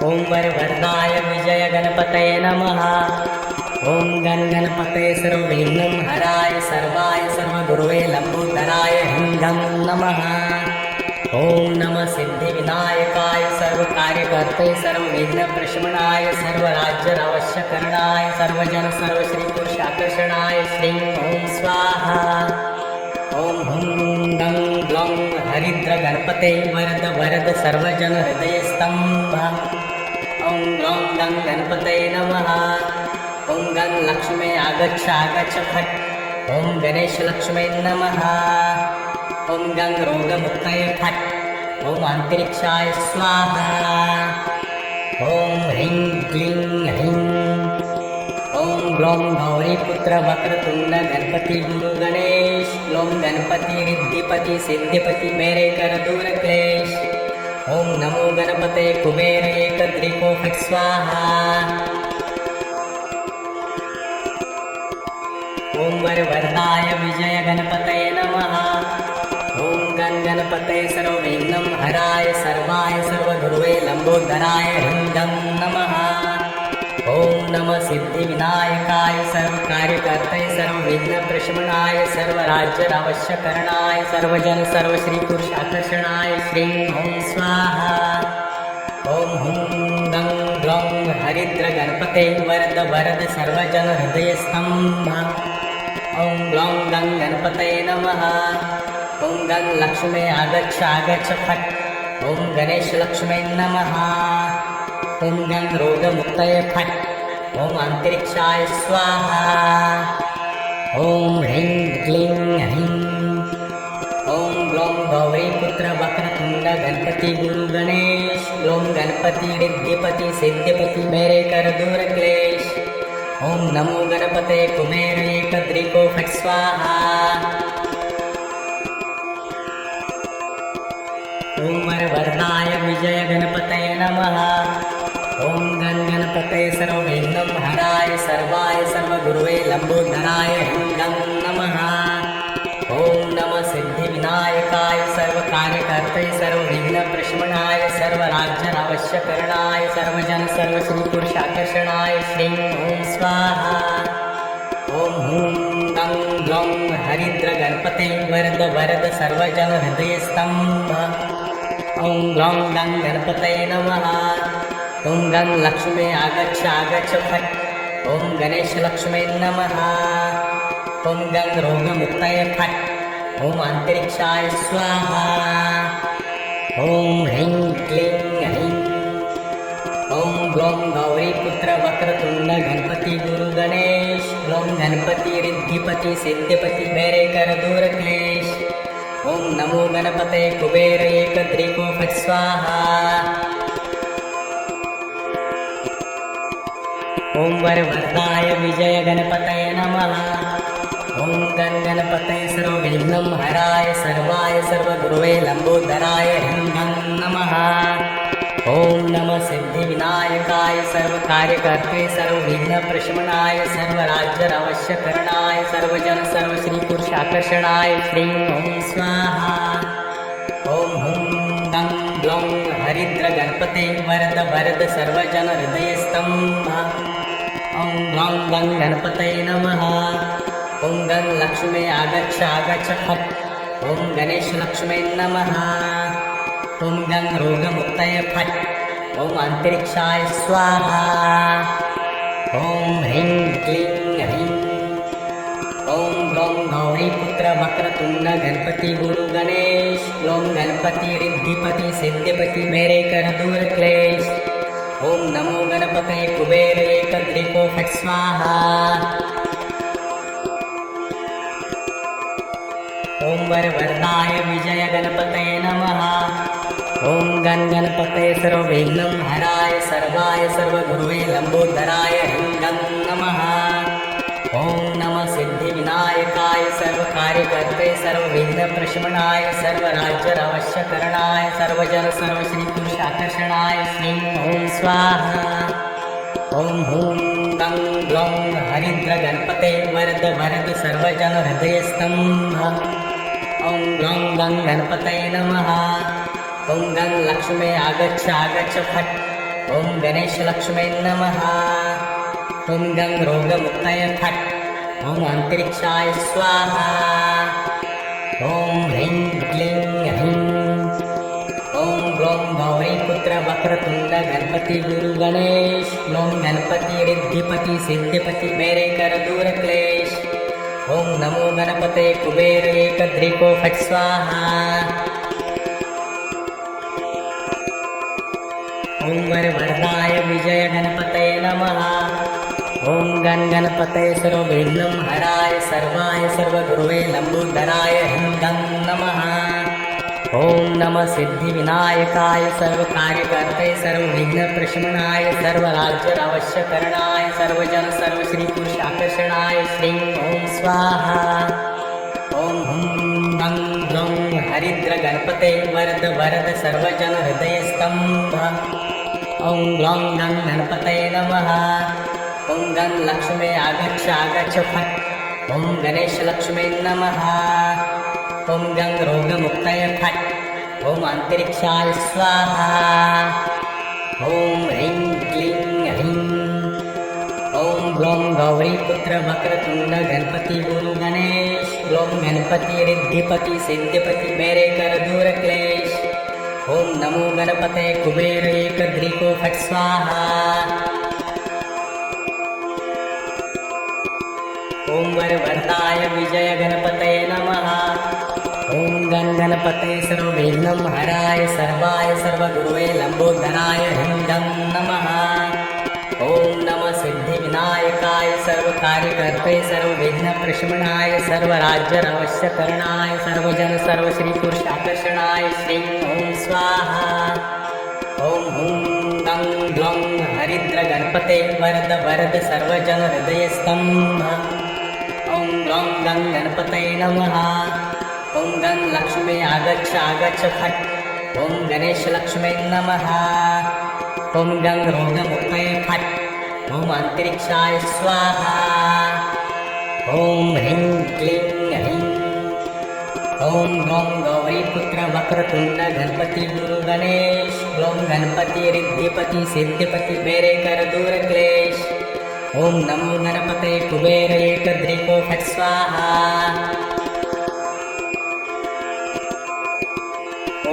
ओं वरवरदाय विजय गणपतये नमः। ओं गण गणपतये सर्वविघ्नं हराय सर्वाय सर्वगुरुवे लंबोदराय ह्रीं गं नमः। ओं नमः सिद्धिविनायकाय सर्वकार्यकर्ते सर्वविघ्नप्रशमनाय सर्वराज्यावश्यकरणाय सर्वजन सर्वश्रीपुरुषाकर्षणाय श्रीं ओं स्वाहा। ओं हुं गं ग्लौं हरिद्र गणपते वरद वरद सर्वजन हृदयस्तंभ। ओं ग्लौं गं गणपतये नमः। ओं गं लक्ष्मी आगच्छ आगच्छ फट्। ओं गणेश लक्ष्मी नमः। ओं गं रोगमुक्तये फट्। ओं अंतरिक्षाय स्वाहा। ओं ह्रीं क्लीं ह्रीं। ओं ग्लौं गौरीपुत्र वक्रतुंड गणपति गुरु गणेश। ग्लौं गणपति रिद्धिपति सिद्धिपति मेरे कर दूर क्लेश। ओं नमो गणपते कुबेर एकत्रिको फट् स्वाहा। ओं वरवरदाय विजय गणपतये नमः। ओं गण गणपतये सर्वविघ्नं हराय सर्वाय सर्वगुरुवे लंबोदराय ह्रीं गं नमः। ओं नमः सिद्धिविनायकाय सर्वकार्यकर्ते सर्वविघ्नप्रशमनाय सर्वराज्यावश्यकरणाय सर्वजन सर्वश्रीपुरुषाकर्षणाय श्रीं ओं स्वाहा। ओं हुं गं ग्लौं हरिद्र गणपते वरद वरद सर्वजन हृदयस्तंभ। ओं ग्लौं गं गणपतये नमः। ओं गं लक्ष्मी आगच्छ आगच्छ फट्। ओं गणेश लक्ष्मी नमः। ओं गं रोगमुक्तये फट्। ओं अंतरिक्षाय स्वाहा। ओं ह्रीं क्लीं ह्रीं। ओं ग्लौं गौरीपुत्र वक्रतुंड गणपति गुरु गणेश। ग्लौं गणपति रिद्धिपति सिद्धिपति मेरे कर दूर क्लेश। ओं नमो गणपते कुबेर एकत्रिको फट् स्वाहा। ओं वरवरदाय विजय गणपतये नमः। ओं गण गणपतये सर्वविघ्नं हराय सर्वाय सर्वगुरुवे लंबोदराय ह्रीं गं नमः। ओं नमः सिद्धिविनायकाय सर्वकार्यकर्ते सर्वविघ्नप्रशमनाय सर्वराज्यावश्यकरणाय सर्वजन सर्वश्रीपुरुषाकर्षणाय श्रीं ओं स्वाहा। ओं हुं गं ग्लौं हरिद्र गणपते वरद वरद सर्वजन हृदयस्तंभ। ओं ग्लौं गं गणपतये नमः। ओं गं लक्ष्मी आगच्छ आगच्छ फट्। ओं गणेश लक्ष्मी नमः। ओं गं रोगमुक्तये फट्। ओं अंतरिक्षाय स्वाहा। ओं ह्रीं क्लीं ह्रीं। ओं ग्लौं गौरीपुत्र वक्रतुंड गणपति गुरु गणेश। ग्लौं गणपति रिद्धिपति सिद्धिपति मेरे कर दूर क्लेश। ओं नमो गणपते कुबेर एकत्रिको फट् स्वाहा। ओं वरवरदाय विजय गणपतये नमः। ओं गण गणपतये सर्वविघ्नं हराय सर्वाय सर्वगुरुवे लंबोदराय ह्रीं गं नमः। ओं नमः सिद्धिविनायकाय सर्वकार्यकर्ते सर्वविघ्नप्रशमनाय सर्वराज्यावश्यकरणाय सर्वजन सर्वश्रीपुरुषाकर्षणाय श्रीं ओं स्वाहा। ओं हुं गं ग्लौं हरिद्र गणपते वरद वरद सर्वजन हृदयस्तंभ। ओं ग्लौं गं गणपतये नमः। ओं गं लक्ष्मी आगच्छ आगच्छ फट्। ओं गणेश लक्ष्मी नमः। ओं गं रोगमुक्तये फट्। ओं अंतरिक्षाय स्वाहा। ओं ह्रीं क्लीं ह्रीं। ओं ग्लौं गौरीपुत्र वक्रतुंड गणपति गुरु गणेश। ग्लौं गणपति रिद्धिपति सिद्धिपति मेरे कर दूर क्लेश। ओं नमो गणपते कुबेर एकत्रिको फट् स्वाहा। ओं वरवरदाय विजय गणपतये नमः। ओं गण गणपतये सर्वविघ्नं हराय सर्वाय सर्वगुरुवे लंबोदराय ह्रीं गं नमः। ओं नमः सिद्धिविनायकाय सर्वकार्यकर्ते सर्वविघ्नप्रशमनाय सर्वराज्यावश्यकरणाय सर्वजन सर्वश्रीपुरुषाकर्षणाय श्रीं ओं स्वाहा। ओं हुं गं ग्लौं हरिद्र गणपते वरद वरद सर्वजन हृदयस्तंभ। ओं ग्लौं गं गणपतये नमः। ओं गं लक्ष्मी आगच्छ आगच्छ फट्। ॐ गणेशलक्ष्मै नमः। ॐ गं रोगमुक्तये फट्। ॐ अन्तरिक्षाय स्वाहा। ॐ ह्रीं क्लीं ह्रीं। ॐ ग्लौं गौरीपुत्र वक्रतुण्ड गणपति गुरु गणेश। ग्लौं गणपति रिद्धिपति सिद्धिपति मेरे कर दूर क्लेश। ॐ नमो गणपते कुबेर एकदृको फट् स्वाहा। ॐ वरवरदाय विजय गणपतये नमः। ॐ गणपतये सर्वविघ्नं हराय सर्वाय सर्वगुरुवे लम्बोदराय ह्रीं गं नमः। ॐ नमः सिद्धिविनायकाय सर्वकार्यकर्ते सर्वविघ्नप्रशमनाय सर्वराज्यावश्यकरणाय सर्वजन सर्वश्रीपुरुषाकर्षणाय श्रीं ॐ स्वाहा। ॐ हुं गं ग्लौं हरिद्रगणपते वरद वरद सर्वजन हृदयस्तम्भ। ॐ ग्लौं गं गणपतये नमः। ॐ गं लक्ष्मे आगच्छ आगच्छ फट्। ॐ गणेशलक्ष्मै नमः। ॐ गं रोगमुक्तये फट्। ॐ अन्तरिक्षाय स्वाहा। ॐ ह्रीं क्लीं ह्रीं। ॐ ग्लौं गौरीपुत्र वक्रतुण्ड गणपति गुरु गणेश। ग्लौं गणपति रिद्धिपति सिद्धिपति मेरे कर दूर क्लेश। ॐ नमो गणपते कुबेर एकदृको फट् स्वाहा। ॐ वरवरदाय विजय गणपतये नमः। ॐ गणपतये सर्वविघ्नं हराय सर्वाय सर्वगुरुवे लम्बोदराय ह्रीं गं नमः। ॐ नमः सिद्धिविनायकाय सर्वकार्यकर्ते सर्वविघ्नप्रशमनाय सर्वराज्यावश्यकरणाय सर्वजन सर्वश्रीपुरुषाकर्षणाय श्रीं ॐ स्वाहा। ॐ हुं गं ग्लौं हरिद्रगणपते वरद वरद सर्वजन हृदयस्तम्भ। ॐ ग्लौं गं गणपतये नमः। ॐ गं लक्ष्मे आगच्छ आगच्छ फट्। ॐ गणेशलक्ष्मै नमः। ॐ गं रोगमुक्तये फट्। ॐ अन्तरिक्षाय स्वाहा। ॐ ह्रीं क्लीं ह्रीं। ॐ ग्लौं गौरीपुत्र वक्रतुण्ड गणपति गुरु गणेश। ग्लौं गणपति रिद्धिपति सिद्धिपति मेरे कर दूर क्लेश। ॐ नमो गणपते कुबेर एकदृको फट् स्वाहा।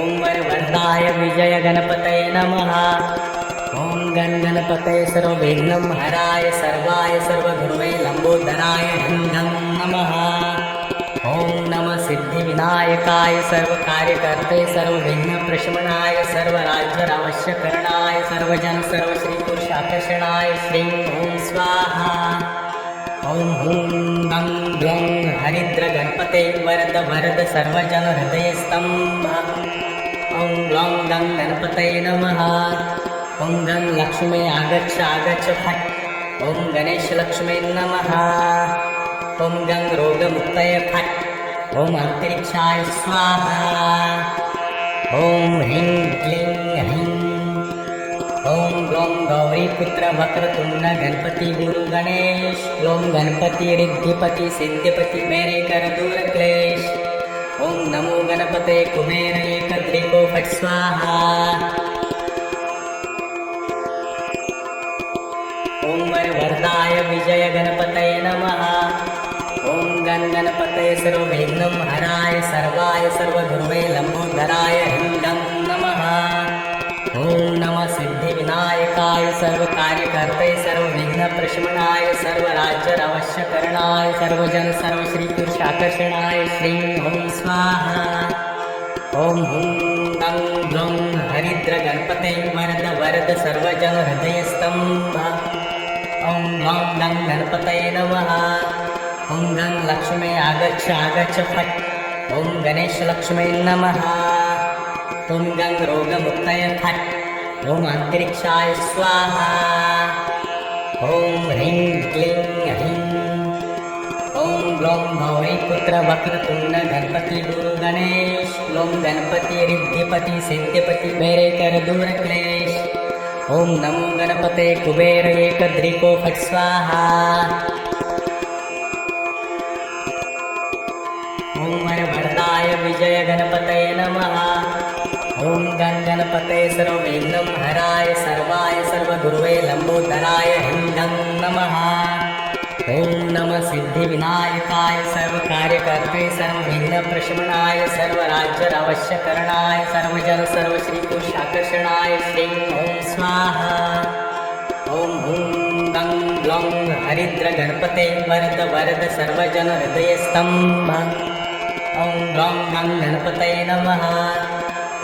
ॐ वरवरदाय विजय गणपतये नमः। ॐ गणपतये सर्वविघ्नं हराय सर्वाय सर्वगुरुवे लम्बोदराय ह्रीं गं नमः। ॐ नमः सिद्धिविनायकाय सर्वकार्यकर्ते सर्वविघ्नप्रशमनाय सर्वराज्यावश्यकरणाय सर्वजन सर्वश्रीपुरुषाकर्षणाय श्रीं ॐ स्वाहा। ॐ हुं गं ग्लौं हरिद्रगणपते वरद वरद सर्वजन हृदयस्तम्भ। ॐ ग्लौं गं गणपतये नमः। ॐ गं लक्ष्मे आगच्छ आगच्छ फट्। ॐ गणेशलक्ष्मै नमः। ॐ गं रोगमुक्तये फट्। ॐ अन्तरिक्षाय स्वाहा। ॐ ह्रीं क्लीं ह्रीं। ॐ ग्लौं गौरीपुत्र वक्रतुण्ड गणपति गुरु गणेश। ग्लौं गणपति रिद्धिपति सिद्धिपति मेरे कर दूर क्लेश। ॐ नमो गणपते कुबेर एकदृको फट् स्वाहा। ॐ वरवरदाय विजय गणपतये नमः। ॐ गणपतये सर्वविघ्नं हराय सर्वाय सर्वगुरुवे लम्बोदराय ह्रीं गं नमः। ॐ नमः सिद्धिविनायकाय सर्वकार्यकर्ते सर्वविघ्नप्रशमनाय सर्वराज्यावश्यकरणाय सर्वजन सर्वश्रीपुरुषाकर्षणाय श्रीं ॐ स्वाहा। ॐ हुं गं ग्लौं हरिद्रगणपते वरद वरद सर्वजन हृदयस्तम्भ। ॐ ग्लौं गं गणपतये नमः। ॐ गं लक्ष्मे आगच्छ आगच्छ फट्। ॐ गणेशलक्ष्मै नमः। ॐ गं रोगमुक्तये फट्। ॐ अन्तरिक्षाय स्वाहा। ॐ ह्रीं क्लीं ह्रीं। ॐ ग्लौं गौरीपुत्र वक्रतुण्ड गणपति गुरु गणेश। ग्लौं गणपति रिद्धिपति सिद्धिपति मेरे कर दूर क्लेश। ॐ नमो गणपते कुबेर एकदृको फट् स्वाहा। ॐ वरवरदाय विजय गणपतये नमः। ॐ गं गणपतये सर्वविघ्नं हराय सर्वाय सर्वगुरवे लंबोदराय ह्रीं गं नमः। ॐ नमः सिद्धिविनायकाय सर्वकार्यकर्ते सर्वविघ्नप्रशमनाय सर्वराज्यावश्यकरणाय सर्वजन सर्वश्रीपुरुषाकर्षणाय श्रीं ॐ स्वाहा। ॐ हुं गं ग्लौं हरिद्रगणपते वरद वरद सर्वजन हृदयस्तंभ। ॐ ग्लौं गं गणपतये नमः।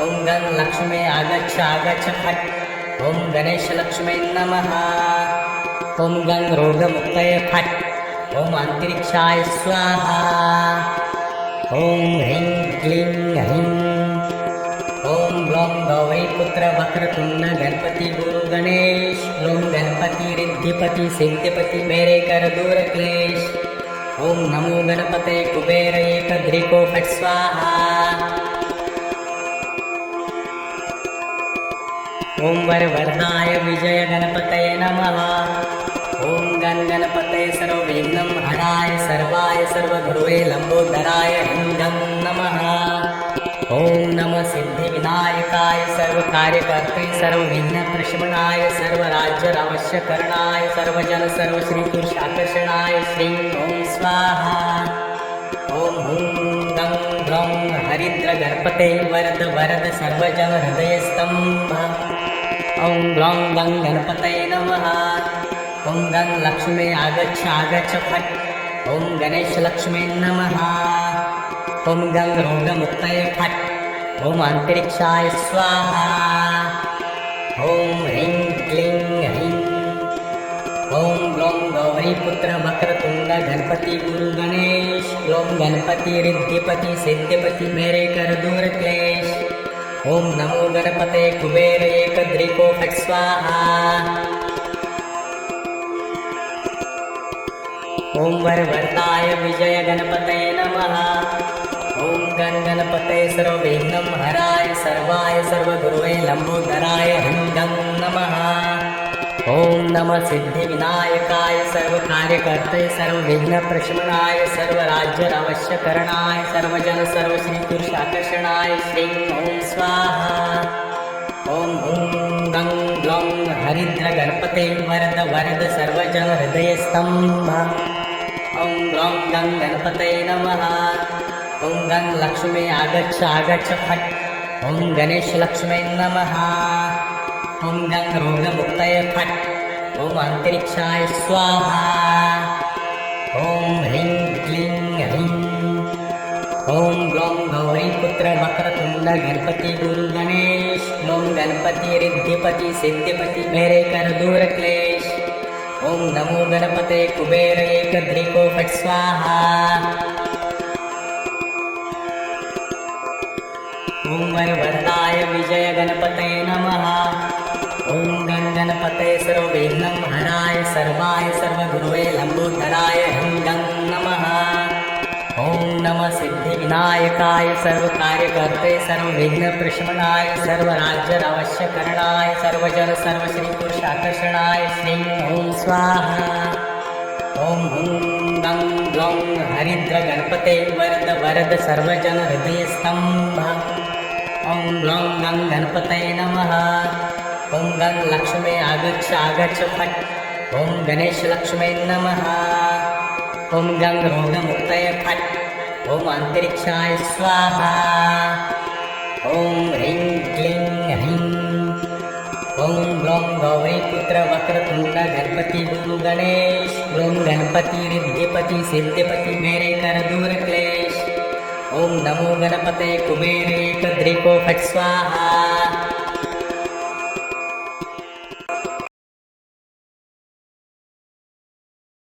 ॐ गं लक्ष्मी आगच्छ आगच्छ फट्। ॐ गणेशलक्ष्मी नमः। ॐ गं रोगमुक्तये फट्। ॐ अन्तरिक्षाय स्वाहा। ॐ ह्रीं क्लीं ह्रीं। ॐ ग्लौं गौरीपुत्र वक्रतुण्ड गणपति गुरु गणेश। ग्लौं गणपति रिद्धिपति सिद्धिपति मेरे कर दूर क्लेश। ॐ नमो गणपते कुबेर एकदृको फट् स्वाहा। ॐ वरवरदाय विजय गणपतये नमः। ॐ गं गणपतये सर्वविघ्नं हराय सर्वाय सर्वगुरवे लंबोदराय ह्रीं गं नमः। ॐ नमः सिद्धिविनायकाय सर्वकार्यकर्ते सर्वविघ्नप्रशमनाय सर्वराज्यावश्यकरणाय सर्वजन सर्वश्रीपुरुषाकर्षणाय श्रीं ॐ स्वाहा। ॐ हुं गं ग्लौं हरिद्रगणपते वरद वरद सर्वजन हृदयस्तंभ। ॐ ग्लौं गं गणपतये नमः। ॐ गं लक्ष्मी आगच्छ आगच्छ फट्। ॐ गणेशलक्ष्मी नमः। ॐ गं रोगमुक्तये फट्। ॐ अन्तरिक्षाय स्वाहा। ॐ ह्रीं क्लीं ह्रीं। ॐ ग्लौं गौरीपुत्र वक्रतुण्ड गणपति गुरु गणेश। ग्लौं गणपति रिद्धिपति सिद्धिपति मेरे कर दूर क्लेश। ॐ नमो गणपते कुबेर एकदृको फट् स्वाहा। ॐ वरवरदाय विजय गणपतये नमः। ॐ गं गणपतये सर्वविघ्नं हराय सर्वाय सर्वगुरवे लंबोदराय ह्रीं गं नमः। ॐ नमः सिद्धिविनायकाय सर्वकार्यकर्ते सर्वविघ्नप्रशमनाय सर्वराज्यावश्यकरणाय सर्वजन सर्वश्रीपुरुषाकर्षणाय श्रीं ॐ स्वाहा। ॐ हुं गं ग्लौं हरिद्रगणपते वरद वरद सर्वजन हृदयस्तंभ। ॐ ग्लौं गं गणपतये नमः। ॐ गं लक्ष्मी आगच्छ आगच्छ फट्। ॐ गणेशलक्ष्मी नमः। ॐ गं रोगमुक्तये फट्। ॐ अन्तरिक्षाय स्वाहा। ॐ ह्रीं क्लीं ह्रीं। ॐ ग्लौं गौरीपुत्र वक्रतुण्ड गणपति गुरु गणेश। ग्लौं गणपति रिद्धिपति सिद्धिपति मेरे कर दूर क्लेश। ॐ नमो गणपते कुबेर एकदृको फट् स्वाहा। ॐ वरवरदाय विजय गणपतये नमः। ॐ गं गणपतये सर्वविघ्नं हराय सर्वाय सर्वगुरवे लंबोदराय ह्रीं गं नमः। ॐ नमः सिद्धिविनायकाय सर्वकार्यकर्ते सर्वविघ्नप्रशमनाय सर्वराज्यावश्यकरणाय सर्वजन सर्वश्रीपुरुषाकर्षणाय श्रीं ॐ स्वाहा। ॐ हुं गं ग्लौं हरिद्रगणपते वरद वरद सर्वजन हृदयस्तंभ। ॐ ग्लौं गं गणपतये नमः। ॐ गं लक्ष्मी आगच्छ आगच्छ फट्। ॐ गणेशलक्ष्मी नमः। ॐ गं रोगमुक्तये फट्। ॐ अन्तरिक्षाय स्वाहा। ॐ ह्रीं क्लीं ह्रीं। ॐ ग्लौं गौरीपुत्र वक्रतुण्ड गणपति गुरु गणेश। ग्लौं गणपति रिद्धिपति सिद्धिपति मेरे कर दूर क्लेश। ॐ नमो गणपते कुबेर एकदृको फट् स्वाहा।